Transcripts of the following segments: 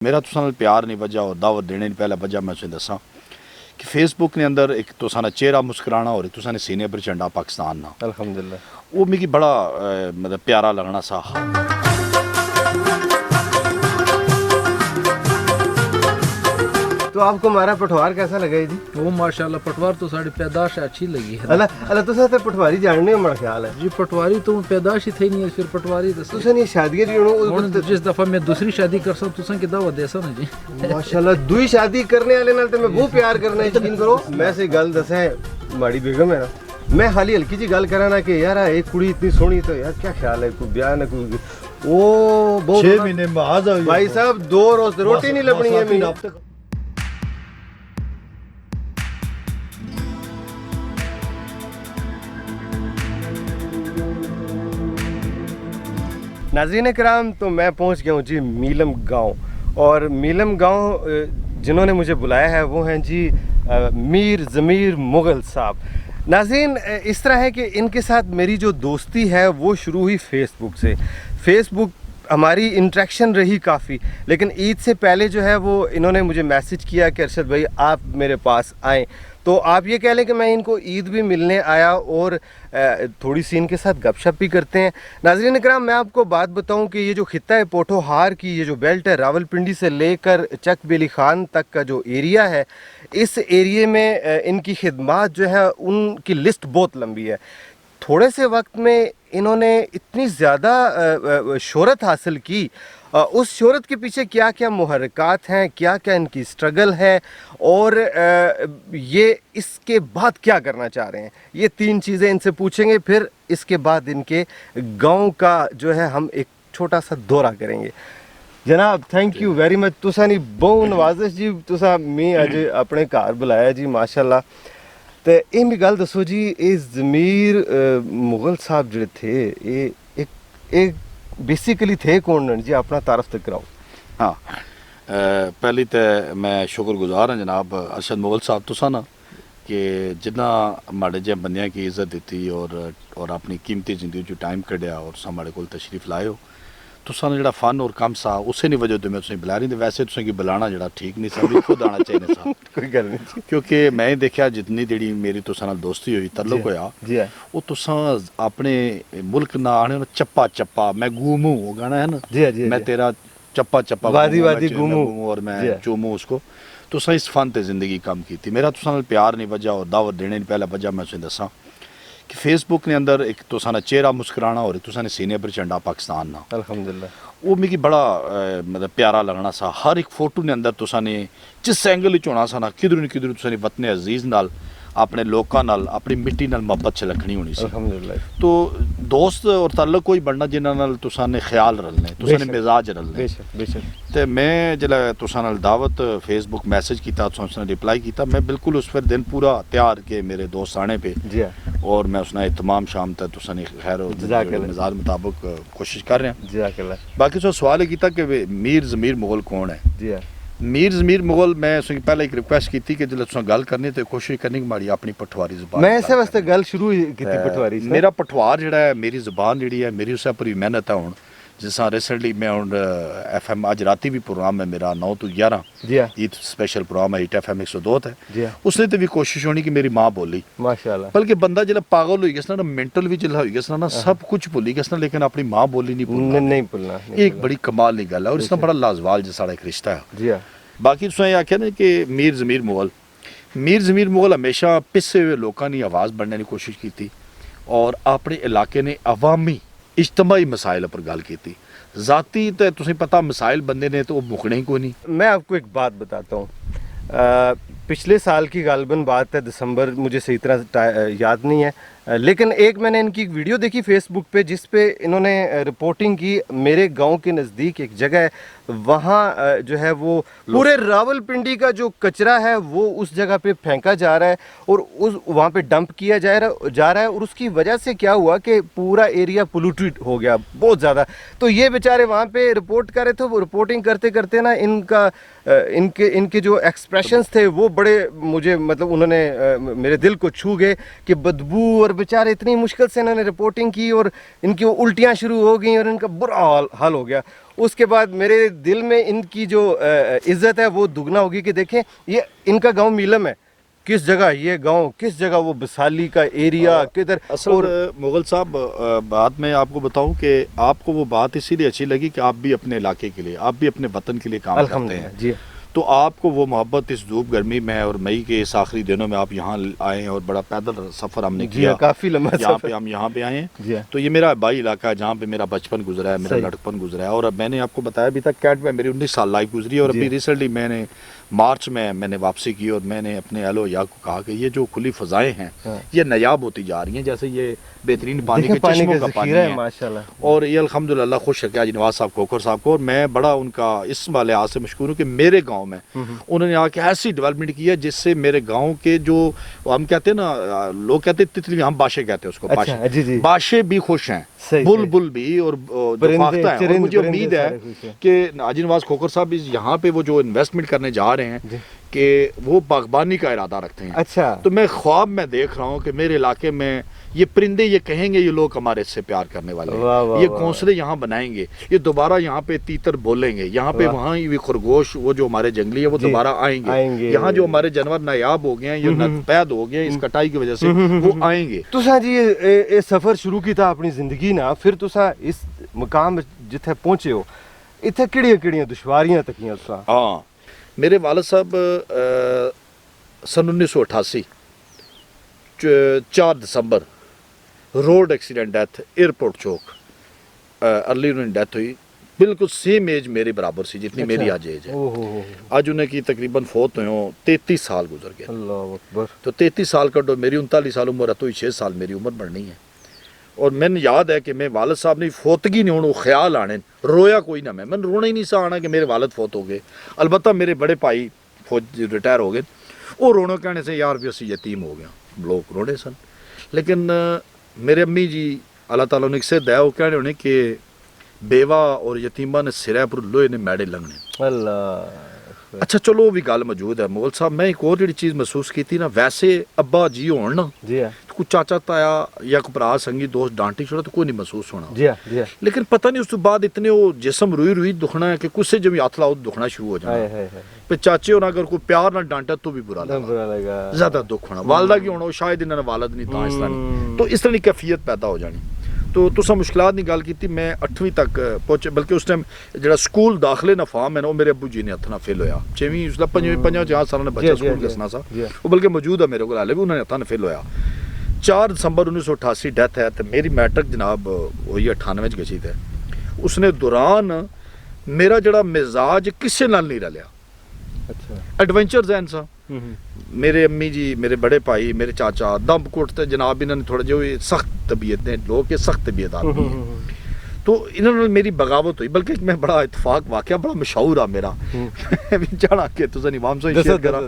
मेरा तुसां नाल प्यार नहीं वजह और दावत देने नहीं पहले वजह मैं तुसें दसां कि फेसबुक ने अंदर एक तुसां दा चेहरा मुस्कुराना और तुसां ने सीने पर झंडा पाकिस्तान ना अल्हम्दुलिल्लाह वो मिगी बड़ा मतलब प्यारा लगना सा। तो आपको हमारा पठवार कैसा लगा जी? वो माशाल्लाह पटवार तो साड़ी पैदाश अच्छी लगी है। अल्लाह तुसा ते पठवारी जानने में बड़ा ख्याल है जी पटवारी तो पैदाश ही थी नहीं फिर पटवारी तुसा नहीं शादी जी जिस दफा मैं दूसरी शादी कर सकता तुसा की दावत दे सा ना जी माशाल्लाह दूई शादी करने वाले नाल ते मैं वो प्यार करना यकीन करो। मैं से गल दसे माड़ी बेगम है ना, मैं खाली हल्की जी गल करा ना कि यार एक कुड़ी इतनी सोहनी तो यार क्या ख्याल है, कोई ब्याह ना कोई ओ बहुत 6 महीने बाद भाई साहब 2 रोज रोटी नहीं लबनी है महीना तक। नाज़रीन कराम, तो मैं पहुंच गया हूं जी मीलम गांव, और मीलम गांव जिन्होंने मुझे बुलाया है वो हैं जी मीर ज़मीर मुग़ल साहब। नाज़रीन इस तरह है कि इनके साथ मेरी जो दोस्ती है वो शुरू हुई फेसबुक से। फेसबुक हमारी इंटरेक्शन रही काफ़ी, लेकिन ईद से पहले जो है वो इन्होंने मुझे मैसेज किया कि अरशद भाई आप मेरे पास आएँ। तो आप ये कह लें कि मैं इनको ईद भी मिलने आया और थोड़ी सी इनके साथ गपशप भी करते हैं। नाज़रीन इकराम, मैं आपको बात बताऊं कि ये जो खित्ता है पोठोहार की ये जो बेल्ट है, रावलपिंडी से लेकर चक बेली खान तक का जो एरिया है, इस एरिए में इनकी खिदमात जो है उनकी लिस्ट बहुत लंबी है। थोड़े से वक्त में इन्होंने इतनी ज़्यादा शोहरत हासिल की, उस शोहरत के पीछे क्या क्या मुहर्रिकात हैं, क्या क्या इनकी स्ट्रगल है, और ये इसके बाद क्या करना चाह रहे हैं, ये 3 चीज़ें इनसे पूछेंगे। फिर इसके बाद इनके गांव का जो है हम एक छोटा सा दौरा करेंगे। जनाब थैंक यू वेरी मच, तुसा नहीं बहुत नवाजिश जी, तुसा मैं अज अपने घर बुलाया जी माशाल्लाह। तो ये मैं गल दसो जी, ये ज़मीर मुग़ल साहब जो थे एक बेसिकली थे कौन जी, अपना तारफ तक कराओ। हाँ, पहली तो मैं शुक्रगुजार हाँ जनाब अरशद मुग़ल साहब तुसा ना कि जिन्ना माड़े जे बंदियां की इज्जत दी और अपनी कीमती जिंदगी जो टाइम कढ़िया और साढ़े को तशरीफ लाए हो। तुसा ने जो फन और कम सा उसे नहीं वजह तो मैं तुसें बुला रही थी, वैसे तुसें की बुलाना जो ठीक नहीं सा, भी खुद आना चाहिए सा कोई गल नहीं, क्योंकि मैं देखा जितनी जी मेरी तुसा नाल दोस्ती हुई तल्लुक होया वो तुसा अपने मुल्क ना आने ना चप्पा चप्पा मैं घूमूं वो गाना है ना जी मैं तेरा चप्पा चप्पा वादी वादी घूमूं और मैं चूमूं उसको। तुसा इस फन ते जिंदगी कम की थी। मेरा तुसा नाल प्यार नहीं वजह और दावत देने नहीं पहले वजह मैं तुसें दसां कि फेसबुक ने अंदर एक तुसा दा चेहरा मुस्कुराना और तुसा ने सीने पर झंडा पाकिस्तान ना अल्हम्दुलिल्लाह वो मिगी बड़ा मतलब प्यारा लगना सा। हर एक फोटो ने अंदर तुसा ने जिस एंगल च होना सा ना किधरों किधरों तुसा ने वतने अजीज नाल अपने लोगों नाल अपनी मिट्टी नाल मोहब्बत च रखनी होनी सी। अल्हम्दुलिल्लाह तो दोस्त और ताल्लुक कोई बनना जिन्हां नाल तुसा ने ख्याल रलने, तुसा ने मिजाज रलने। बेशक बेशक। ते मैं जिला तुसा नाल दावत फेसबुक मैसेज किया तुसा ने रिप्लाई किया, मैं बिल्कुल उस पर दिन पूरा तैयार के मेरे दोस्त आने पे जी और मैं उसने तमाम शाम तक तुसा ने खैर मिजाज मुताबिक कोशिश कर रहे हैं। जी बाकी सो सवाल किया कि मीर ज़मीर मुग़ल कौन है। जी मीर ज़मीर मुग़ल मैं उसकी पहले एक रिक्वेस्ट की थी कि जिस गल करनी तो कोशिश करनी कि माड़ी अपनी पठवारी ज़बान मैं इस वास्ते गल शुरू की पठवारी मेरा पठवार जिहड़ा है मेरी ज़बान जी है मेरी उस पर भी मेहनत है। हूँ जिस रिसेंटली मैं हूँ FM अज राती भी प्रोग्राम है मेरा 9 to 11 जी ईद स्पेशल प्रोग्राम है FM 102 है जी उसने तो भी कोशिश होनी कि मेरी माँ बोली माशाल्लाह, बल्कि बंदा जिला पागल हो गया ना मेंटल भी जिला हो गया ना सब कुछ भूली गया लेकिन अपनी माँ बोली नहीं भूलना एक बड़ी कमाल की गल है और इसका बड़ा लाजवाल जिसा एक रिश्ता है। जी बाकी तुसें आख्या ना कि मीर ज़मीर मुग़ल हमेशा पिसे हुए लोगों की आवाज़ बनने की कोशिश की और अपने इलाके ने अवामी इज्तमाही मसाइल पर गल की। ज़ाती तो तुसें पता मसाइल बंदे ने तो वो मुकने ही कोई नहीं। मैं आपको एक बात बताता हूँ, पिछले साल की गालबन बात है, दिसंबर, मुझे सही तरह याद नहीं है, लेकिन एक मैंने इनकी एक वीडियो देखी फेसबुक पे जिस पे इन्होंने रिपोर्टिंग की मेरे गांव के नज़दीक एक जगह है, वहाँ जो है वो पूरे रावलपिंडी का जो कचरा है वो उस जगह पे फेंका जा रहा है और उस वहाँ पे डंप किया जा रहा है और उसकी वजह से क्या हुआ कि पूरा एरिया पोल्यूटेड हो गया बहुत ज़्यादा। तो ये बेचारे वहाँ पे रिपोर्ट कर रहे थे, वो रिपोर्टिंग करते करते ना इनके जो एक्सप्रेशंस थे वो बड़े मुझे मतलब उन्होंने मेरे दिल को छू गए कि बदबू, और बेचारे इतनी मुश्किल से इन्होंने रिपोर्टिंग की और इनकी उल्टियाँ शुरू हो गई और इनका बुरा हाल हो गया। उसके बाद मेरे दिल में इनकी जो इज़्ज़त है वो दुगना होगी कि देखें ये इनका गांव मीलम है, किस जगह ये गांव, किस जगह वो बसाली का एरिया किधर। और मुगल साहब बात मैं आपको बताऊं कि आपको वो बात इसीलिए अच्छी लगी कि आप भी अपने इलाके के लिए, आप भी अपने वतन के लिए काम करते हैं जी। तो आपको वो मोहब्बत इस धूप गर्मी में और मई के इस आखिरी दिनों में आप यहाँ आए और बड़ा पैदल सफ़र हमने किया, काफ़ी लंबा यहाँ सफर। पे हम यहाँ पे आए जी। हैं। तो ये मेरा आबाई इलाका है जहाँ पे मेरा बचपन गुजरा है, मेरा सही। लड़कपन गुजरा है। और मैंने आपको बताया भी था कैट में मेरी 19 साल लाइफ गुजरी है और अभी रिसेंटली मैंने मार्च में मैंने वापसी की और मैंने अपने अहलो या को कहा कि ये जो खुली फ़ज़ाएँ हैं ये नायाब होती जा रही हैं, जैसे ये बेहतरीन पानी के चश्मों का पानी है माशाल्लाह। और ये अल्हम्दुलिल्लाह खुश है जी नवाज साहब खोखर साहब को, और मैं बड़ा उनका इस वाले आज से मशकूर हूँ कि मेरे गांव में उन्होंने आके ऐसी डेवलपमेंट की है जिससे मेरे गांव के जो हम कहते हैं ना, लोग कहते हैं तितली, हम बाशे कहते हैं उसको, अच्छा, जी, जी। बाशे भी खुश हैं, सही, बुलबुल भी, और जो फाख्ता है। और मुझे उम्मीद है कि हाजी नवाज खोखर साहब यहाँ पे वो जो इन्वेस्टमेंट करने जा रहे हैं कि वो बागबानी का इरादा रखते हैं। अच्छा। तो मैं ख्वाब में देख रहा हूँ कि मेरे इलाके में ये परिंदे ये कहेंगे ये लोग हमारे से प्यार करने वाले हैं, ये घोंसले यहाँ बनाएंगे, ये दोबारा यहाँ पे तीतर बोलेंगे, यहाँ पे वहाँ ये खरगोश वो जो हमारे जंगली है वो दोबारा आएंगे, यहाँ जो हमारे जानवर नायाब हो गए हैं, ये नतपैद हो गए हैं इस कटाई की वजह से, वो आएंगे। तुसा जी ये सफर शुरू किया अपनी जिंदगी ना, फिर तुसा इस मुकाम जिथे पहुंचे हो, इथे किहड़ियां दुश्वारियां तकियां तुसा? हाँ, मेरे वालिद साहब सन 1988 4 दिसंबर रोड एक्सीडेंट डेथ एयरपोर्ट चौक, अर्ली उन्होंने डेथ हुई। बिल्कुल सेम एज मेरे बराबर सी जितनी मेरी आज एज है। आज उन्हें की तकरीबन फोत हुए हो 33 साल गुजर गए। अल्लाह अकबर। तो 33 साल का मेरी 39 साल उम्र है, तो 6 साल मेरी उम्र बढ़नी है। और मैंने याद है कि मैं वालिद साहब ने फोतगी नहीं होना ख्याल आने, रोया कोई ना, मैं रोना ही नहीं सा आना कि मेरे वालिद फोत हो गए। अलबत्ता मेरे बड़े भाई फौज रिटायर हो गए, वो रोना कहने से यार भी असी यतीम हो गया, लोग रोने सन। लेकिन मेरे अम्मी जी अल्लाह ताला ने से दया वो कहने होने कि बेवा और यतीमा ने सिरा पर लोहे ने मैडे लगने। अल्लाह। अच्छा चलो वो भी गल मौजूद है मुगल साहब। मैं एक और जी चीज़ महसूस की थी ना, वैसे अब्बा जी होन ना, जी हाँ, तो कुछ चाचा ताया या कोई भरा संगी दोस्त डांटी छोड़ा तो कोई नहीं महसूस होना। जी हाँ, जी हाँ। लेकिन पता नहीं उस तो बाद इतने वो जिसम रुई दुखना है कि कुछ से जब हाथ लाओ दुखना शुरू हो हाय जाना। हाय हाय। पे चाचे होना अगर कोई प्यार ना डांटा तो भी बुरा लगा, ज्यादा दुख होना। वालदा की होना शायद इन्होंने वालद नहीं था इस तरह, तो इस तरह की कैफियत पैदा हो जानी। तो तुसा मुश्किलात नहीं गल की। मैं 8वीं तक पहुंचे, बल्कि उस टाइम जो स्कूल दाखिले ना फार्म है ना वो मेरे अबू जी ने हथ ना फेल होया। 6वीं उसला 5 साल ने बच्चा स्कूल दसना सा, वो बल्कि मौजूद है मेरे को हाले भी, उन्होंने हथा ना फेल होया। 4 दिसंबर 1988 डेथ है। तो मेरी मैट्रिक जनाब वही 98 गई थे। उसने दौरान मेरा जड़ा मिजाज किसी नाल नहीं रलिया। अच्छा। एडवेंचर जैन सा। मेरे अम्मी जी, मेरे बड़े भाई, मेरे चाचा दम कुटते जनाब, इन्होंने थोड़ा जो सख्त तबीयत ने लोग के सख्त तबीयत आदमी है, तो इन्होंने मेरी बगावत हुई। बल्कि मैं बड़ा इतफाक वाकया बड़ा मशहूर आ मेरा मैं भी जाना के तुझे नहीं वाम से शेयर करा।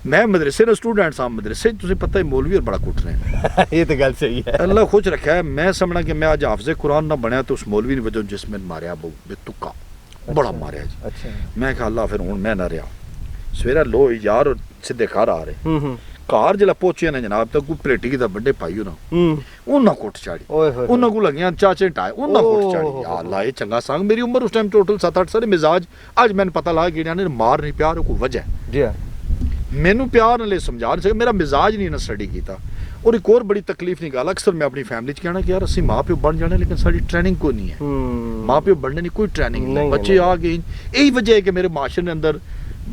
मैं मदरसे ना स्टूडेंट सा, मदरसे तुझे पता है मौलवी और बड़ा कुट रहे ये तो गल सही है। अल्लाह खुश रखा है। मैं समझना कि मैं आज हाफिज़ कुरान ना बनया तो उस मौलवी ने वजह जिसमें मारिया तुक्का बड़ा मारिया जी। अच्छा। मैं कहा अल्लाह फिर हूँ मैं ना रहा। सवेरा लो यार सीधे घर आ रहे घर जिला पहुंचे ने जनाब तक कोई पलेटी दा बड़े भाई हो ना उन्ना कोट चाड़ी, उन्ना को लगियां चाचे टाए उन्ना कोट चाड़ी। या अल्लाह ये चंगा संग। मेरी उम्र उस टाइम टोटल 7-8 साल। मिजाज आज मैंने पता लगा कि ने मार नहीं प्यार कोई वजह जी हां, मैनू प्यार नाल समझा नहीं सके, मेरा मिजाज नहीं ना स्टडी कीता। और एक और बड़ी तकलीफ नहीं गल, अक्सर मैं अपनी फैमिली कहना कि यार असं माँ प्यो बन जाने लेकिन साड़ी ट्रेनिंग कोई नहीं है। माँ प्यो बनने की कोई ट्रेनिंग नहीं, बच्चे आ गए। यही वजह है कि मेरे माशरे के अंदर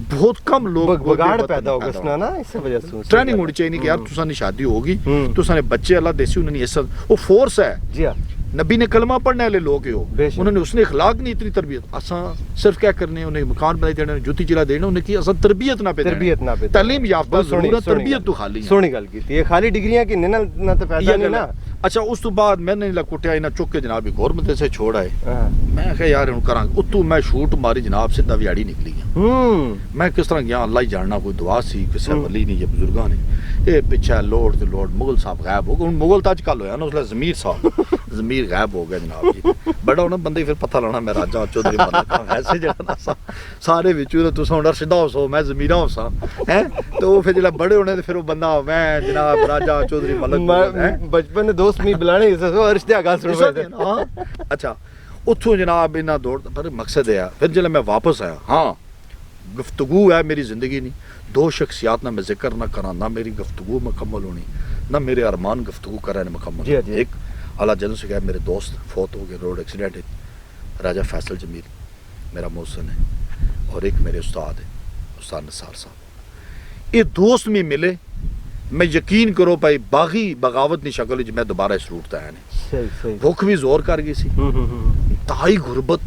बहुत कम लोग बगाड़ पैदा हो गया ना, इस वजह से ट्रेनिंग होनी चाहिए कि यार तुसानी शादी होगी, तुसाने बच्चे अल्लाह देसी उन्होंने वो फोर्स है। जी हां, नबी ने कलमा पढ़ने वाले लोग हो, उन्होंने उसने इखलाक नहीं इतनी तरबियत। असा सिर्फ क्या करने, उन्हें मकान बनाई देना, जुती चिला देना, उन्हें की असा तरबियत ना पे, तरबियत ना पे, तालीम याफ्ता जरूर, तरबियत तो खाली सोनी गल की। ये खाली डिग्रियां की ना तो पैदा नहीं ना। अच्छा उस तो बाद मैंने ला कुटिया इना चुक के जनाब एक और मदरसे से छोड़ आए। मैं कहा यार हूं करा उतू मैं शूट मारी जनाब सीधा व्याड़ी निकली गया। मैं किस तरह गया अल्लाह ही जानना, कोई दुआ सी किसी वली ने या बुजुर्गा ने। ये पिछा लोड ते लोड मुगल साहब गायब हो गए। मुगल तो अजकल होया ना उसला जमीर साहब ਜ਼ਮੀਰ ਗਾਇਬ ਹੋ ਗਿਆ ਜਨਾਬ ਜੀ ਬੜਾ ਉਹਨਾਂ ਬੰਦੇ ਫਿਰ ਪਤਾ ਲਾਉਣਾ ਮੈਂ ਰਾਜਾ ਚੌਧਰੀ ਮਲਕ ਹਾਂ ਐਸੇ ਜਿਹੜਾ ਨਾ ਸਾਰੇ ਵਿੱਚੋਂ ਤੁਸੀਂ ਹੁਣ ਅਰਸ਼ਦਾ ਹੋ ਮੈਂ ਜ਼ਮੀਰਾਂ ਹੋਸਾਂ ਹੈ ਤੇ ਉਹ ਫਿਰ ਜਿਹੜਾ ਬੜੇ ਹੋਣੇ ਤੇ ਫਿਰ ਉਹ ਬੰਦਾ ਮੈਂ ਜਨਾਬ ਰਾਜਾ ਚੌਧਰੀ ਮਲਕ बचपन में दोस्त नहीं बुलाने अर्श दी गल सुन ਹਾਂ ਅੱਛਾ ਉੱਥੋਂ ਜਨਾਬ ਇਹਨਾਂ ਦੌੜ ਪਰ ਮਕਸਦ ਇਹ ਆ ਫਿਰ ਜਦੋਂ ਮੈਂ ਵਾਪਸ ਆਇਆ ਹਾਂ गुफ्तगू है मेरी ज़िंदगी नहीं दो शख्सियात ना मैं जिक्र ना करा ना मेरी गुफ्तगू मुकम्मल होनी ना मेरे अरमान गुफ्तगू कर रहे मुकम्मल जी, जी। एक अला जन से गया मेरे दोस्त फौत हो गए रोड एक्सीडेंट राजा फैसल जमील मेरा मोहसिन है और एक मेरे उस्ताद है उस्ताद निसार साहब ये दोस्त में मिले मैं यकीन करो भाई बागी बगावत की शक्ल च मैं दोबारा इस रूट ते आया नहीं सही सही भुख भी जोर कर गई सी ताई गुरबत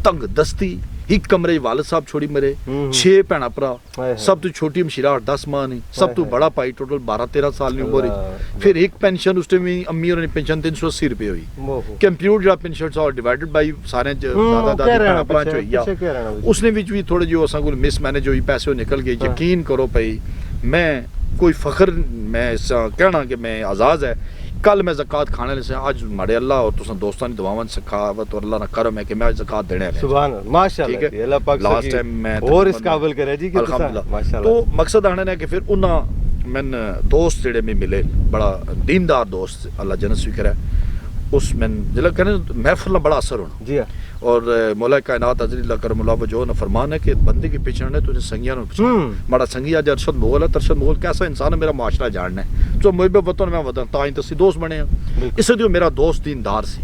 तंग दस्ती एक कमरे च वालिद साहब छोड़ी मेरे 6 भैणा भरा हाय। सब तो छोटी मशीरा 8-10 माह ने सब तो बड़ा भाई टोटल 12-13 साल की उम्र ही फिर एक पेंशन उस टाइम अम्मी और पेंशन 380 रुपए हुई कंप्यूटर ਜਿਹੜਾ ਪੈਨਸ਼ਨ ਸਾ ਡਿਵਾਈਡਡ ਬਾਈ ਸਾਰੇ ਦਾਦਾ ਦਾਦੀ ਭੈਣਾਂ ਭਰਾ ਚ ਹੋਈ ਆ ਉਸਨੇ ਵਿੱਚ ਵੀ ਥੋੜੇ ਜਿਹਾ ਅਸਾਂ ਕੋਲ ਮਿਸਮੈਨੇਜ ਹੋਈ ਪੈਸੇ ਨਿਕਲ ਗਏ ਯਕੀਨ ਕਰੋ ਭਾਈ ਮੈਂ कोई फखर मैं कहना कि मैं आज़ाद है कल मैं ज़कात खाने से आज माड़े अल्लाह और तुम दोस्तों की दुआवन सखावत और अल्लाह ना करम है कि मैं ज़कात देने सुभान अल्लाह माशाअल्लाह ठीक है अल्लाह पाक लास्ट टाइम मैं और इस काबिल करे जी कि अल्हम्दुलिल्लाह माशाअल्लाह तो मकसद आने ने कि फिर उन्ना मैन दोस्त जेड़े में मिले बड़ा दीनदार दोस्त अल्लाह जन्नत भी करे उस मैन जिला कहने महफिल बड़ा असर होना जी हां और मौला कायनात अज़ली करमुल्लाह जो न फरमान है कि बंदे की पिछड़ने तुझे संगिया न पिछड़ बड़ा संगी आज अरशद मुगल है अरशद मुगल कैसा इंसान है मेरा माशरा जानना है तो मुझे वतन में वतन ताई तसी दोस्त बने हैं इसलिए मेरा दोस्त दीनदार सी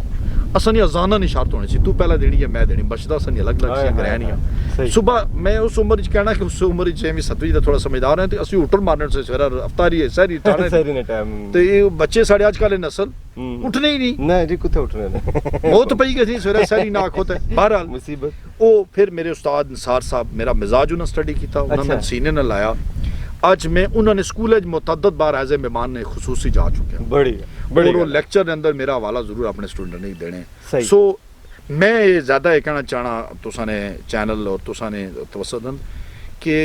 असन अजाना नहीं शर्त होनी सी तू पहला देनी है मैं देनी बचदा सन अलग अलग सी रहनी सुबह मैं उस उम्र च कहना कि उस उम्र च 6वीं 7वीं दा थोड़ा समझदार है ते असि उठन मारने से सवेरा अफ्तारी है सहरी टाणे सहरी ने टाइम ते ये बच्चे साढ़े आजकल नस्ल उठने ही नहीं नहीं जी कुत्ते उठने ने मौत पई गई सवेरा सहरी ना खोते बहरहाल मुसीबत ਉਹ ਫਿਰ ਮੇਰੇ ਉਸਤਾਦ ਨਿਸਾਰ ਸਾਹਿਬ ਮੇਰਾ ਮਿਜ਼ਾਜ ਉਹਨਾਂ ਸਟੱਡੀ ਕੀਤਾ ਉਹਨਾਂ ਨੇ ਸੀਨੇ ਨਾਲ ਲਾਇਆ ਅੱਜ ਮੈਂ ਉਹਨਾਂ ਨੇ ਸਕੂਲ ਵਿੱਚ ਮੁਤਅੱਦਦ ਬਾਰ ਐਜ਼ ਅ ਮਹਿਮਾਨ ਨੇ ਖੁਸੂਸੀ ਜਾ ਚੁੱਕਿਆ ਬੜੀ ਬੜੀ ਉਹ ਲੈਕਚਰ ਦੇ ਅੰਦਰ ਮੇਰਾ ਹਵਾਲਾ ਜ਼ਰੂਰ ਆਪਣੇ ਸਟੂਡੈਂਟ ਨੇ ਦੇਣੇ ਸਹੀ। ਸੋ ਮੈਂ ਇਹ ਜ਼ਿਆਦਾ ਇਹ ਕਹਿਣਾ ਚਾਹਣਾ ਤੁਸਾਂ ਨੇ ਚੈਨਲ ਔਰ ਤੁਸਾਂ ਨੇ ਤਵਸਦਨ ਕਿ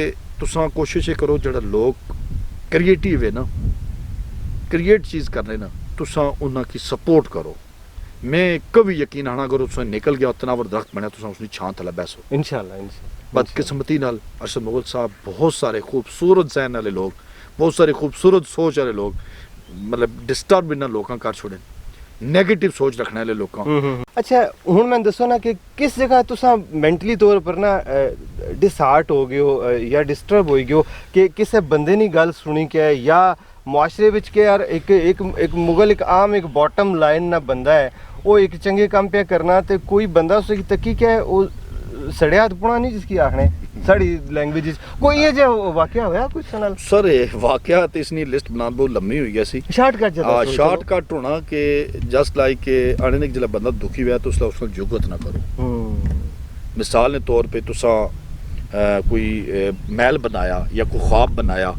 ਤੁਸਾਂ ਕੋਸ਼ਿਸ਼ ਕਰੋ ਜਿਹੜਾ ਲੋਕ ਕ੍ਰੀਏਟਿਵ ਹੈ ਨਾ ਕ੍ਰੀਏਟ ਚੀਜ਼ ਕਰਨੇ ਨਾ ਤੁਸਾਂ ਉਹਨਾਂ की सपोर्ट करो मैं कभी यकीन आना अगर उसमें निकल गया उतना वो दरख्त बना तो उसकी छां थले बैसो इंशाल्लाह बदकिस्मती नाल अरशद मुगल साहब बहुत सारे खूबसूरत जहन वाले लोग बहुत सारे खूबसूरत सोच वाले लोग मतलब डिस्टर्ब इन्हां लोकां कर छोड़े नेगेटिव सोच रखने वाले लोकां अच्छा हुण मैं दसो ना कि किस जगह तुसा मेंटली तौर पर ना डिसहार्ट हो गए हो या डिस्टर्ब हो गए हो कि किसी बंदे ने गल सुनी के या मुआशरे विच के यार एक मुगल एक आम एक बॉटम लाइन ना बंदा है वो एक चंगे काम पे करना ते कोई बंदा उसकी तकी क्या है वो सड़िया पुणा नहीं जिसकी आखने साड़ी लैंग्वेज कोई ये जो वाकया होया कुछ नाल सर वाकया ते इसनी लिस्ट बना बहुत लंबी हुई गई सी शॉर्टकट जदा शॉर्टकट होना कि जस्ट लाइक के आने ने जिला बंदा दुखी हुआ तो उसका जुगत ना करो मिसाल ने तौर पे तुसा कोई महल बनाया या कोई ख्वाब बनाया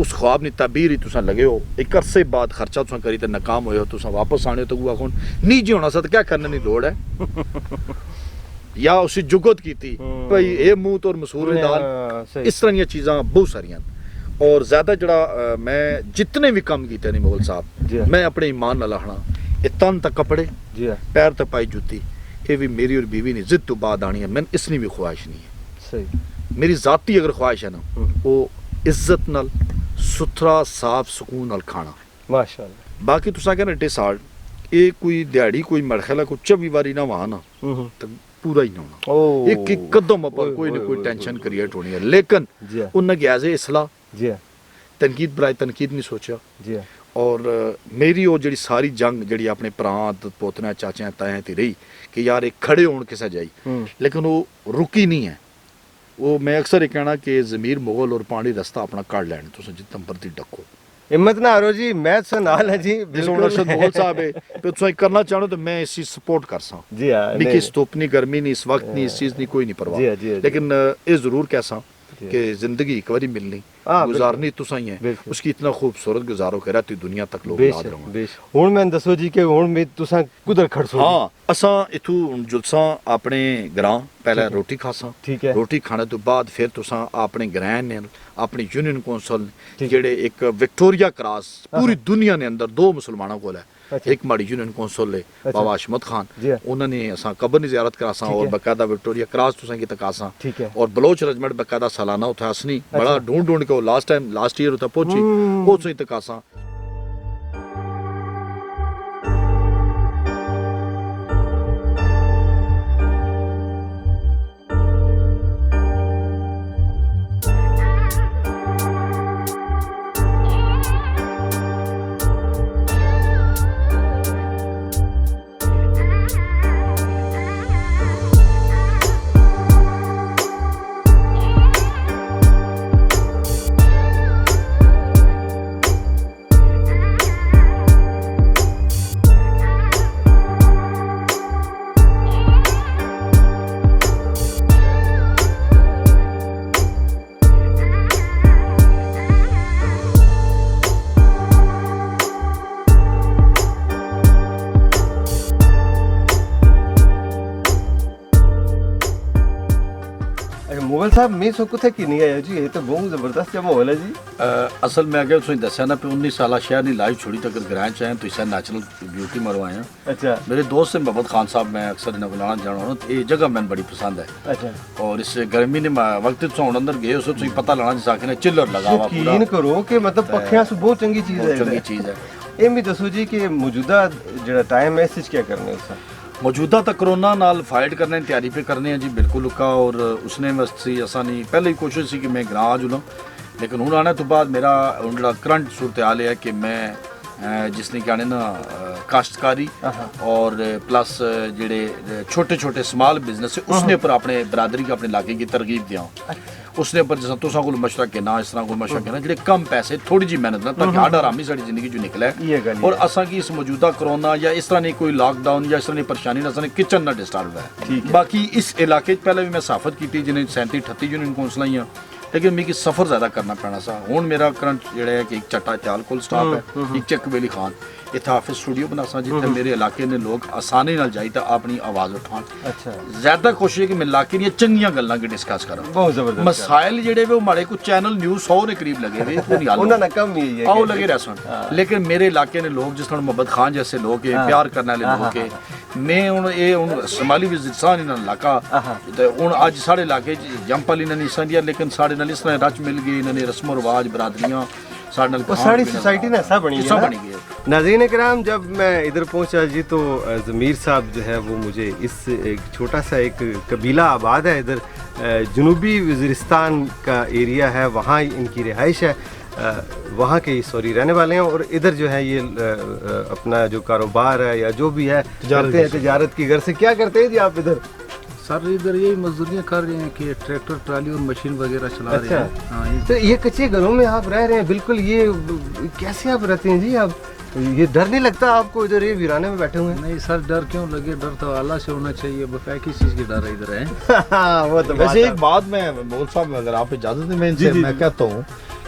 उस ख्वाब ने ताबीर ही तुसा लगे हो एक अरसे बाद खर्चा तुसा करी ते नाकाम होए हो तुसा वापस आने तो हुआ कौन निजी होना सा क्या करने की लोड़ है या उसी जुगत की थी भाई ये मूत और मसूर दाल इस तरह की चीज़ां बहुत सारियां और ज़्यादा जड़ा मैं जितने भी काम किए नहीं मुगल साहब मैं अपने ईमान नाल आखना ये तन तक कपड़े पैर तक पाई जूती ये भी मेरी और बीवी ने जिद तो बाद आनी है मैंने इसनी भी ख्वाहिश नहीं है सही मेरी ज़ाती अगर ख्वाहिश है ना वो इज्जत नाल सुथरा साफ सुकून नाल खाना माशाअल्लाह बाकी तुसा कहना डिसार्ड ये कोई दिहाड़ी कोई मरखला कोई 24 बारी ना वहाँ ना तो पूरा ही ना होना एक एक कदम पर कोई ना कोई टेंशन क्रिएट होनी है लेकिन उन्हें एज ए इसलाह तनकीद बराए तनकीद नहीं सोचा और मेरी वो जी सारी जंग जी अपने प्रांत पोतने चाचे ताएं ती रही कि यार एक खड़े होने किसा जाई लेकिन वो रुकी नहीं है वो मैं अक्सर ये कहना कि ज़मीर मुगल और पानी रास्ता अपना काट लैन तुम जितना मर्जी डको हिम्मत ना हारो जी मैं से नाल है जी बिल्कुल अरशद मुगल साहब है तो तुम करना चाहो तो मैं इस चीज सपोर्ट कर सा जी हां नहीं कि धुप नहीं गर्मी नहीं इस वक्त नहीं इस चीज नहीं कोई नहीं परवाह लेकिन ये जरूर कैसा कि जिंदगी एक बारी मिलनी गुजारनी तुसा ही है उसकी इतना खूबसूरत गुजारो कह रहती दुनिया तक लोग याद रहोगे हुन मैं दसो जी कि हुन मैं तुसा कुदर खड़सो हां असा इथू जुलसा अपने ग्रां पहले रोटी खासा ठीक है रोटी खाने तो बाद फिर तुसा अपने ग्रैंड ने अपनी यूनियन कौंसल जेड़े एक विक्टोरिया क्रॉस पूरी दुनिया ने अंदर 2 मुसलमानों को है ایک ماڑی یونین کونسل ہے بابا حشمت خان جی ہاں۔ انہوں نے اساں قبر نہیں زیارت کراساں ٹھیک اور ہے۔ باقاعدہ وکٹوریا کراس تساں کی تکاساں ٹھیک ہے۔ اور بلوچ رجمنٹ باقاعدہ سالانہ اتھے اسنی بڑا ڈھونڈ ڈھونڈ کے لاسٹ ایئر اتھے پہنچی وہ سوئی تکاساں مغل صاحب میں سو کتے کی نہیں آیا جی یہ تو بہت زبردست ماحول ہے جی اصل میں اگر تسیں دسیا نا پہ 19 سالہ شہر نہیں لائف چھوڑی تو اگر گرائیں چاہیں تو اسے نیچرل بیوٹی مروائے ہیں اچھا میرے دوست سے محمد خان صاحب میں اکثر انہیں بلانا جانا ہوں یہ جگہ میں بڑی پسند ہے اچھا اور اس گرمی نے وقت تو ہوں اندر گئے اس سے پتہ لگنا جس آخر چلر لگا ہوا پورا یقین کرو کہ مطلب پکھیاں سے بہت چنگی چیز ہے چنگی چیز ہے یہ بھی دسو جی کہ موجودہ جڑا ٹائم ہے اس کیا کرنے اس کا موجودہ تک کرونا نال فائٹ کرنے کی تیاری پہ کرنے ہیں جی بالکل اکا اور اس نے واسطے اسانی پہلے ہی کوشش سی کہ میں گراں جلوں لیکن ہوں آنے تو بعد میرا جڑا کرنٹ صورتحال ہے کہ میں جس نے کیا نا کاشتکاری اور پلس جڑے چھوٹے چھوٹے سمال بزنس اس نے پر اپنے برادری کے اپنے علاقے کی ترغیب دیا اس نے پر جیسا تو کو مشورہ کہنا اس طرح کو مشورہ کہنا جڑے کم پیسے تھوڑی جی محنت نہ تاکہ ہاڈا آرامی ساری زندگی جو نکلا ہے اور اساں کی اس موجودہ کرونا یا اس طرح نہیں کوئی لاک ڈاؤن یا اس طرح نہیں پریشانی نہ اساں کچن نہ ڈسٹرب ہے باقی اس علاقے پہلے بھی میں صافت کی تھی جنہیں 37-38 یونین کونسلاں ہیں لیکن میری سفر زیادہ کرنا پڑنا سا ہوں میرا کرنٹ جڑا ہے کہ ایک چٹا چال کول سٹاپ ہے ایک چک ویلی خان اتنا حافظ اسٹوڈیو بنا سا جتنے میرے علاقے نے لوگ آسانی نال جائی تا اپنی آواز اٹھان اچھا زیادہ کوشش ہے کہ میں علاقے دیا چنگیاں گلاں کی ڈسکس کروں بہت زبردست مسائل جڑے وہ ہمارے کو چینل نیوز 100 نے قریب لگے ہوئے وہ نہیں حل انہوں نے کم ہی ہے آؤ لگے رہ سن لیکن میرے علاقے نے لوگ جس طرح محمد خان جیسے لوگ ہیں پیار کرنے والے لوگ ہیں میں ہوں یہ سمالی وزیرستان انہوں نے علاقہ ہوں اج سارے علاقے جمپ والی نے نہیں سن دیا لیکن سارے نال اس طرح رچ مل گئی انہوں نے رسم و رواج برادریاں ساری سوسائٹی نا ایسا بنی ہے ناظرین کرام جب میں ادھر پہنچا جی تو ضمیر صاحب جو ہے وہ مجھے اس ایک چھوٹا سا ایک قبیلہ آباد ہے ادھر جنوبی وزیرستان کا ایریا ہے وہاں ان کی رہائش ہے وہاں کے سوری رہنے والے ہیں اور ادھر جو ہے یہ اپنا جو کاروبار ہے یا جو بھی ہے کرتے ہیں تجارت کی غرض سے کیا کرتے ہیں جی آپ ادھر سر ادھر یہی مزدوریاں کر رہے ہیں کہ ٹریکٹر ٹرالی اور مشین وغیرہ چلا رہے ہیں ہاں تو یہ کچے گھروں میں آپ رہ رہے ہیں بالکل یہ کیسے آپ رہتے ہیں جی آپ یہ ڈر نہیں لگتا آپ کو ادھر یہ ویرانے میں بیٹھے ہوئے ہیں نہیں سر ڈر کیوں لگے ڈر تو اعلیٰ سے ہونا چاہیے بقا کس چیز کی ڈر ہے ادھر ہے وہ تو ویسے ایک بات میں مغل صاحب اگر آپ اجازت دیں میں ان سے میں کہتا ہوں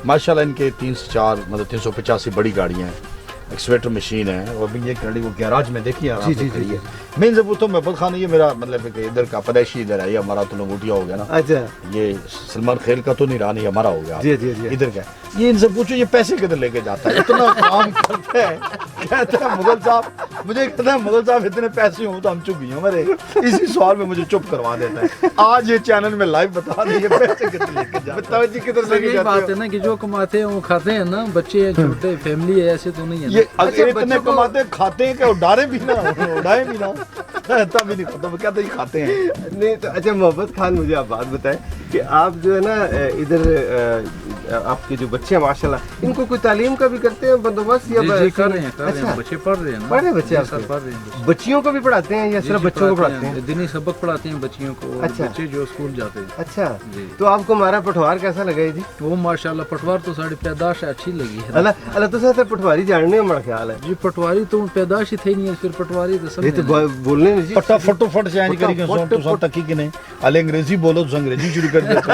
ماشاءاللہ ان کے 3 سے 4 مطلب 385 بڑی گاڑیاں ہیں ایکسویٹر مشین ہے اور بھی یہ گاڑی وہ گیراج میں دیکھی ہے جی میں ان سے پوچھتا ہوں محمد خان یہ میرا مطلب کہ ادھر کا پیدائشی ادھر ہے یہ ہمارا تو لنگوٹیا ہو گیا نا اچھا یہ سلمان خیل کا تو نہیں رہا نہیں ہمارا ہو گیا جی جی جی ادھر کا یہ ان سے پوچھو یہ پیسے کدھر لے کے جاتا ہے اتنا کام کرتا ہے کہتا ہے مغل صاحب مجھے کہتا ہے مغل صاحب اتنے پیسے ہوں تو ہم چپ گئی ہمارے اسی سوال میں مجھے چپ کروا دیتا ہے آج یہ چینل میں لائیو بتا دیں یہ پیسے کدھر لے کے جاتا بتاؤ جی کدھر لے کے یہ جاتے بات ہے نا کہ جو کماتے ہیں وہ کھاتے ہیں نا بچے ہیں چھوٹے فیملی ہے ایسے تو نہیں ہے یہ اگر اتنے کماتے کھاتے ہیں کہ اڈارے بھی نہ اڑائے بھی نہ تب بھی نہیں کھاتا وہ کہتے ہی کھاتے ہیں نہیں تو اچھا محمد خان مجھے آپ بات بتائیں کہ آپ جو ہے نا ادھر آپ کے جو بچے ہیں ماشاءاللہ ان کو کوئی تعلیم کا بھی کرتے ہیں بندوبست یا جی کر رہے ہیں بچے پڑھ رہے ہیں پڑھ رہے بچے آپ پڑھ رہے ہیں بچیوں کو بھی پڑھاتے ہیں یا صرف بچوں کو پڑھاتے ہیں دینی سبق پڑھاتے ہیں بچیوں کو بچے جو اسکول جاتے ہیں اچھا تو آپ کو ہمارا پٹوار کیسا لگا جی وہ ماشاءاللہ پٹوار تو ساری پیدائش اچھی لگی ہے اللہ تو سر پٹواری جاننے میں بڑا خیال ہے جی پٹواری تو پیدائش ہی تھی نہیں ہے پھر پٹواری تو یہ تو بولنے میں جی پٹا فٹو فٹ چینج کری کہ سون تو سون تکی کہ نہیں الے انگریزی بولو تو انگریزی شروع کر دیتے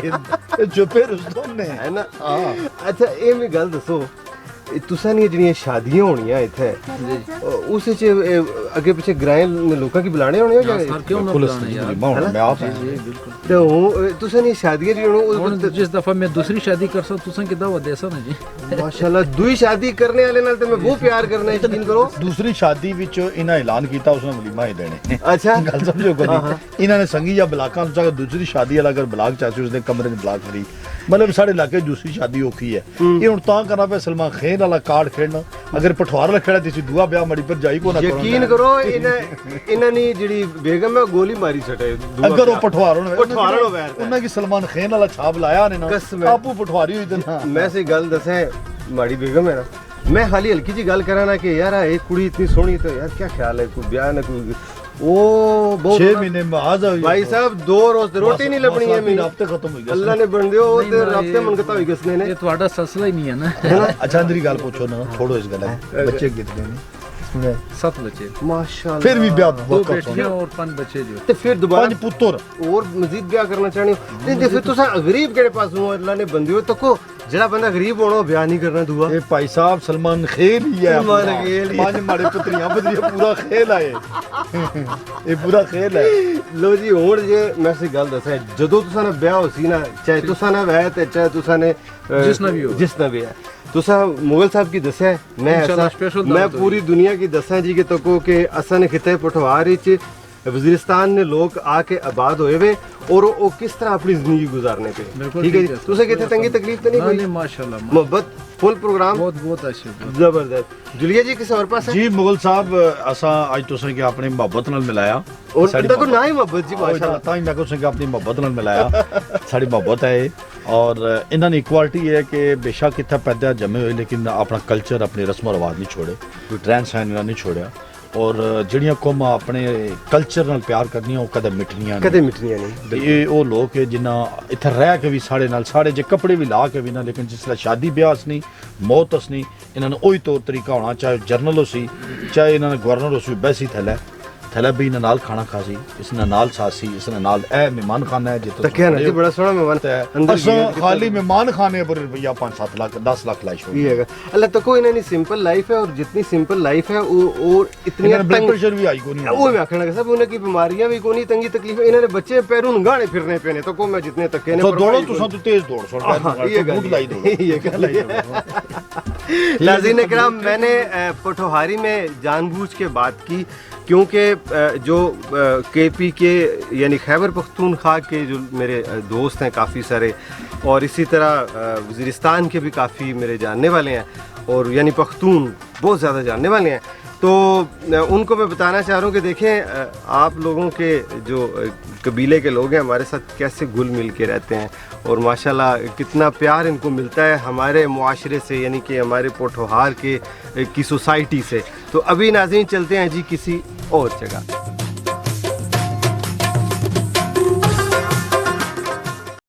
ہیں جو پھر اس دون نے ہے نا اچھا یہ میں گل دسو تساں نے جڑیاں شادیاں ہونیاں ایتھے اس وچ ਅੱਗੇ ਪਿੱਛੇ ਗਰਾਏ ਲੋਕਾਂ ਕੀ ਬੁਲਾਣੇ ਹੋਣੇ ਹੋ ਜਾਂ सर क्यों ना पुलिस बुलाने यार वलीमा होना मैं आप जी बिल्कुल ਤੇ ਉਹ ਤੁਸੀਂ ਨਹੀਂ ਸ਼ਾਦੀਆਂ ਜੀ ਹੁਣ ਹੁਣ ਜਿਸ ਦਫਾ ਮੈਂ ਦੂਸਰੀ ਸ਼ਾਦੀ ਕਰ ਸਕ ਤੁਸੀਂ ਕਿਦਾਂ ਵਧੇ ਸਨ ਜੀ ਮਾਸ਼ਾਅੱਲਾ ਦੂਈ ਸ਼ਾਦੀ ਕਰਨੇ ਵਾਲੇ ਨਾਲ ਤੇ ਮੈਂ ਬਹੁਤ ਪਿਆਰ ਕਰਨਾ ਯਕੀਨ ਕਰੋ ਦੂਸਰੀ ਸ਼ਾਦੀ ਵਿੱਚ ਇਹਨਾਂ ਐਲਾਨ ਕੀਤਾ ਉਸਨੇ ਵਲੀਮਾ ਹੀ ਦੇਣੇ ਅੱਛਾ ਗੱਲ ਸਮਝੋ ਕੋਈ ਇਹਨਾਂ ਨੇ ਸੰਗੀ ਜਾਂ ਬਲਾਕਾਂ ਨੂੰ ਚਾਹੇ ਦੂਸਰੀ ਸ਼ਾਦੀ ਵਾਲਾ ਅਗਰ ਬਲਾਕ ਚਾਚੀ ਉਸਨੇ ਕਮਰੇ ਵਿੱਚ ਬਲਾਕ ਫਰੀ ਮਤਲਬ ਸਾਡੇ ਇਲਾਕੇ ਦੂਸਰੀ ਸ਼ਾਦੀ ਔਖੀ ਹੈ ਇਹ ਹੁਣ ਤਾਂ ਕਰਨਾ ਪਿਆ ਸਲਮਾਨ ਖਾਨ ਵਾਲਾ ਕਾਰਡ ਖੇਡਣਾ ਅਗਰ ਪਠਵਾਰ ਵਾਲਾ ਖੇੜਾ ਤੁਸੀਂ ਦੂਆ ਵਿਆਹ ਮੜੀ ਪਰ ਜਾਈ ਕੋ ਨਾ ਯਕੀਨ ਕਰੋ ਇਹਨਾਂ ਨੇ ਜਿਹੜੀ ਬੇਗਮ ਹੈ ਗੋਲੀ ਮਾਰੀ ਛਟੇ ਅਗਰ ਉਹ ਪਠਵਾਰ ਹੋਣ ਵੈਰ ਉਹਨਾਂ ਕੀ ਸਲਮਾਨ ਖਾਨ ਵਾਲਾ ਛਾਪ ਲਾਇਆ ਨੇ ਨਾ ਆਪੂ ਪਠਵਾਰੀ ਹੋਈ ਤੇ ਨਾ ਮੈਂ ਸੇ ਗੱਲ ਦੱਸਾਂ ਮਾੜੀ ਬੇਗਮ ਹੈ ਨਾ मैं खाली हल्की जी गल करा ना कि यार एक कुड़ी इतनी सोहनी तो यार क्या ख्याल है कोई ब्याह ना कोई वो बहुत 6 महीने बाद भाई साहब 2 रोज रोटी नहीं लबनी है मेरी ਹਫਤੇ ਖਤਮ ਹੋ ਗਿਆ अल्लाह ने बन दियो ते रास्ते मनगता होई किसने ने ਇਹ ਤੁਹਾਡਾ ਸਲਸਲਾ ਹੀ ਨਹੀਂ ਹੈ ਨਾ ਅੱਛਾ ਅੰਦਰੀ ਗੱਲ ਪੁੱਛੋ ਨਾ ਥੋੜੋ ਇਸ ਗੱਲ ਬੱਚੇ ਕਿਤਨੇ ਨੇ 7 बच्चे माशाल्लाह ਫਿਰ ਵੀ ਵਿਆਹ 2 बेटियां और 5 बच्चे जो ते फिर दोबारा ਪੰਜ ਪੁੱਤਰ और मजीद ब्याह करना चाहने हो नहीं ते फिर तुसा गरीब केड़े पास हो अल्लाह ने बंदे हो तको ਜਿਹੜਾ ਬੰਦਾ ਗਰੀਬ ਹੋਣਾ ਵਿਆਹ ਨਹੀਂ ਕਰਨਾ ਦੂਆ ਇਹ ਭਾਈ ਸਾਹਿਬ ਸਲਮਾਨ ਖਾਨ ਹੀ ਹੈ ਸਲਮਾਨ ਖਾਨ ਹੀ। ਪੰਜ ਮਾੜੇ ਪੁੱਤਰੀਆਂ ਬਦਰੀਆਂ ਪੂਰਾ ਖੇਲ ਆਏ ਇਹ ਪੂਰਾ ਖੇਲ ਹੈ ਲੋ ਜੀ ਹੁਣ ਜੇ ਮੈਂ ਸੇ ਗੱਲ ਦੱਸਾਂ ਜਦੋਂ ਤੁਸਾਂ ਦਾ ਵਿਆਹ ਹੋ ਸੀ ਨਾ ਚਾਹੇ ਤੁਸਾਂ ਨਾ ਵਿਆਹ ਤੇ ਚਾਹੇ ਤੁਸਾਂ ਨੇ ਜਿਸ ਨਾਲ ਵੀ ਹੋ। ਜਿਸ ਨਾਲ ਵੀ ਹੈ ਤੁਸਾਂ ਮੁਗਲ ਸਾਹਿਬ ਕੀ ਦੱਸਿਆ ਮੈਂ इंशाल्लाह ਐਸਾ special मैं दावत पूरी दुनिया की दसा जी के तको के असा ने खिते पठवार विच वजीरिस्तान ने लोग आके आबाद होए वे और वो किस तरह अपनी जिंदगी गुजारने पे बिल्कुल ठीक है ठीक जी है। तुसे किथे तंगी तकलीफ तो नहीं नहीं कोई माशाल्लाह मोहब्बत फुल प्रोग्राम बहुत बहुत अच्छे बहुत। जबरदस्त जुलिया जी किसी और पास है ਜੀ ਮੁਗਲ ਸਾਹਿਬ ਅਸਾਂ ਅੱਜ ਤੁਸੀਂ ਕਿ ਆਪਣੀ ਮੁਹੱਬਤ ਨਾਲ ਮਿਲਾਇਆ और साड़ी तको मोहब्बत- ना ही मोहब्बत जी माशाल्लाह ਤਾਂ ਹੀ ਮੈਂ ਕੁਝ ਆਪਣੀ ਮੁਹੱਬਤ ਨਾਲ ਮਿਲਾਇਆ ਸਾਡੀ ਮੁਹੱਬਤ ਹੈ ਇਹ ਔਰ ਇਹਨਾਂ ਦੀ ਇਕੁਆਲਿਟੀ ਹੈ ਕਿ ਬੇਸ਼ੱਕ ਇੱਥੇ ਪੈਦਾ ਜੰਮੇ ਹੋਏ ਲੇਕਿਨ ਆਪਣਾ ਕਲਚਰ ਆਪਣੇ ਰਸਮ ਰਿਵਾਜ ਨਹੀਂ ਛੋੜੇ ਕੋਈ ਰਹਿਣ ਸਹਿਣ ਇਹਨਾਂ ਨਹੀਂ ਛੋੜਿਆ ਔਰ ਜਿਹੜੀਆਂ ਕੌਮਾਂ ਆਪਣੇ ਕਲਚਰ ਨਾਲ ਪਿਆਰ ਕਰਦੀਆਂ ਉਹ ਕਦੇ ਮਿਟਣੀਆਂ कदे मिटनियां नहीं ਤੇ ਇਹ ਉਹ ਲੋਕ ਹੈ ਜਿਨ੍ਹਾਂ ਇੱਥੇ ਰਹਿ ਕੇ ਵੀ ਸਾਡੇ ਨਾਲ ਸਾਡੇ ਜੇ ਕੱਪੜੇ ਵੀ ਲਾ ਕੇ ਵੀ ਨਾ ਲੇਕਿਨ ਜਿਸ ਵੇਲੇ ਸ਼ਾਦੀ ਵਿਆਹ ਨਹੀਂ ਮੌਤ ਨਹੀਂ ਇਹਨਾਂ ਨੂੰ ਉਹੀ ਤੌਰ ਤਰੀਕਾ ਹੋਣਾ ਚਾਹੇ ਜਰਨਲ ਹੋ ਸੀ ਚਾਹੇ ਇਹਨਾਂ ਨੇ ਗਵਰਨਰ ਹੋ ਸੀ ਬੈਸੀ ਥੈਲਾ ਥੈਲਾ ਵੀ ਇਹਨਾਂ ਨਾਲ ਖਾਣਾ ਖਾ ਸੀ ਇਸ ਨਾਲ ਸਾਸੀ ਇਸ ਨਾਲ ਇਹ ਮਹਿਮਾਨ ਖਾਨਾ ਹੈ ਜਿੱਥੇ तकिया ना जी बड़ा सोहना मेहमान अंदर ਅਸਾਂ ਖਾਲੀ ਮਹਿਮਾਨ ਖਾਨੇ ਪਰ ਰੁਪਈਆ 5-7 ਲੱਖ 10 ਲੱਖ ਲਾਈ ਛੋੜ ये है अल्लाह तको इन्हें सिंपल लाइफ है और जितनी सिंपल लाइफ है वो और इतनी ਇਹਨਾਂ ਬਲੱਡ ਪ੍ਰੈਸ਼ਰ ਵੀ ਆਈ ਕੋ ਨਹੀਂ वो मैं आखना लगा सब उन्हें की बीमारियां भी कोनी तंगी तकलीफ इन्होंने बच्चे पैरों नंगाने फिरने पेने तो को मैं जितने तक ने ਸੋ ਦੌੜੋ ਤੁਸੀਂ ਤੂੰ ਤੇਜ਼ ਦੌੜ ਸੁਣ ये ਬੂਟ ਲਾਈ दो ये गल नाज़रीन इकराम मैंने पठोहारी में जानबूझ के बात की क्योंकि जो केपी के यानी खैबर पख्तूनख्वा के जो मेरे दोस्त हैं काफ़ी सारे और इसी तरह वज़ीरिस्तान के भी काफ़ी मेरे जानने वाले हैं और यानी पख्तून बहुत ज़्यादा जानने वाले हैं तो उनको मैं बताना चाह रहा हूँ कि देखें आप लोगों के जो कबीले के लोग हैं हमारे साथ कैसे घुल मिल के रहते हैं और माशाल्लाह कितना प्यार इनको मिलता है हमारे मुआशरे से यानी कि हमारे पोठोहार के की सोसाइटी से तो अभी नाज़रीन चलते हैं जी किसी और जगह